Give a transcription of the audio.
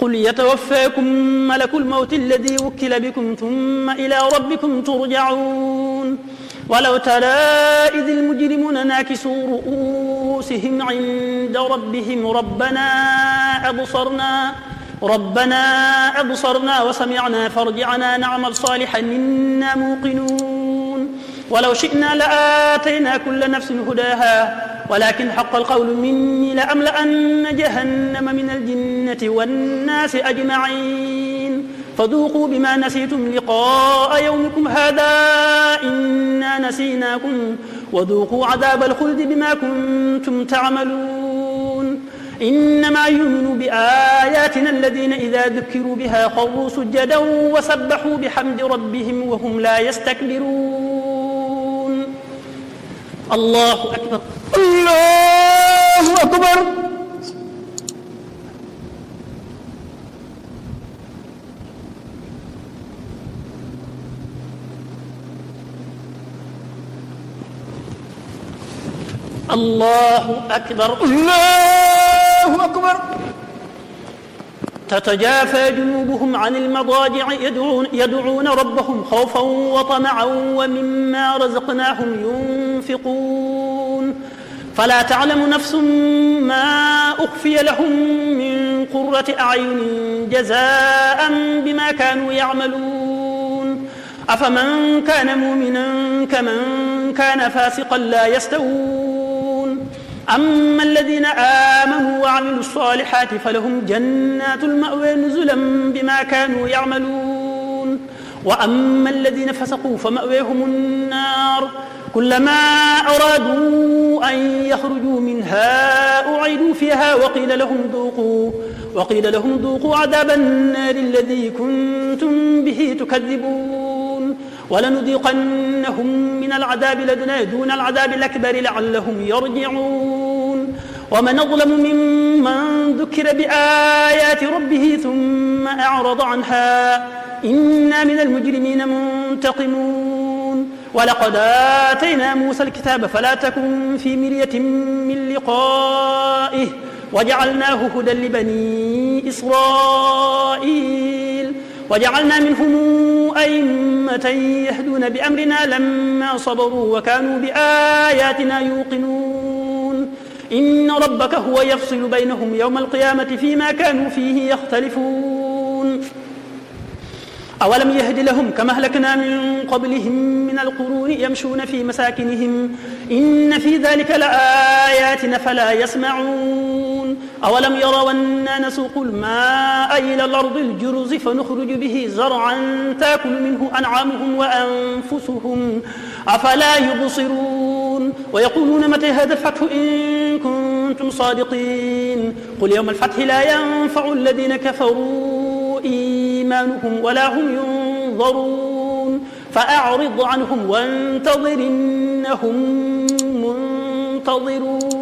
قل يتوفاكم ملك الموت الذي وكل بكم ثم إلى ربكم ترجعون ولو ترى إذ المجرمون ناكسوا رؤوسهم عند ربهم ربنا أبصرنا وسمعنا فارجعنا نعمل صالحا إنا موقنون ولو شئنا لآتينا كل نفس هداها ولكن حق القول مني لأملأن جهنم من الجنة والناس أجمعين فذوقوا بما نسيتم لقاء يومكم هذا إنا نسيناكم وذوقوا عذاب الخلد بما كنتم تعملون إنما يؤمن بآياتنا الذين إذا ذكروا بها خروا سجدا وسبحوا بحمد ربهم وهم لا يستكبرون. الله أكبر. الله أكبر. الله أكبر. الله أكبر. تتجافى جنوبهم عن المضاجع يدعون ربهم خوفا وطمعا ومما رزقناهم ينفقون فلا تعلم نفس ما أخفي لهم من قرة أعين جزاء بما كانوا يعملون أفمن كان مؤمنا كمن كان فاسقا لا يستوون أما الذين آمنوا وعملوا الصالحات فلهم جنات المأوى نزلا بما كانوا يعملون وأما الذين فسقوا فمأويهم النار كلما أرادوا أن يخرجوا منها أعيدوا فيها وقيل لهم ذوقوا عذاب النار الذي كنتم به تكذبون ولنذيقنهم من العذاب الأدنى دون العذاب الأكبر لعلهم يرجعون ومن أظلم ممن ذكر بآيات ربه ثم أعرض عنها إنا من المجرمين منتقمون ولقد آتينا موسى الكتاب فلا تكن في مرية من لقائه وجعلناه هدى لبني إسرائيل وجعلنا منهم أئمة يهدون بأمرنا لما صبروا وكانوا بآياتنا يوقنون إن ربك هو يفصل بينهم يوم القيامة فيما كانوا فيه يختلفون أولم يهد لهم كما أهلكنا من قبلهم من القرون يمشون في مساكنهم إن في ذلك لآيات فلا يسمعون أولم يروا أنا نسوق الماء إلى الأرض الجرز فنخرج به زرعا تأكل منه أنعامهم وأنفسهم أفلا يبصرون ويقولون متى هذا الفتح إن كنتم صادقين قل يوم الفتح لا ينفع الذين كفروا إيمانهم ولا هم ينظرون فأعرض عنهم وانتظر إنهم منتظرون.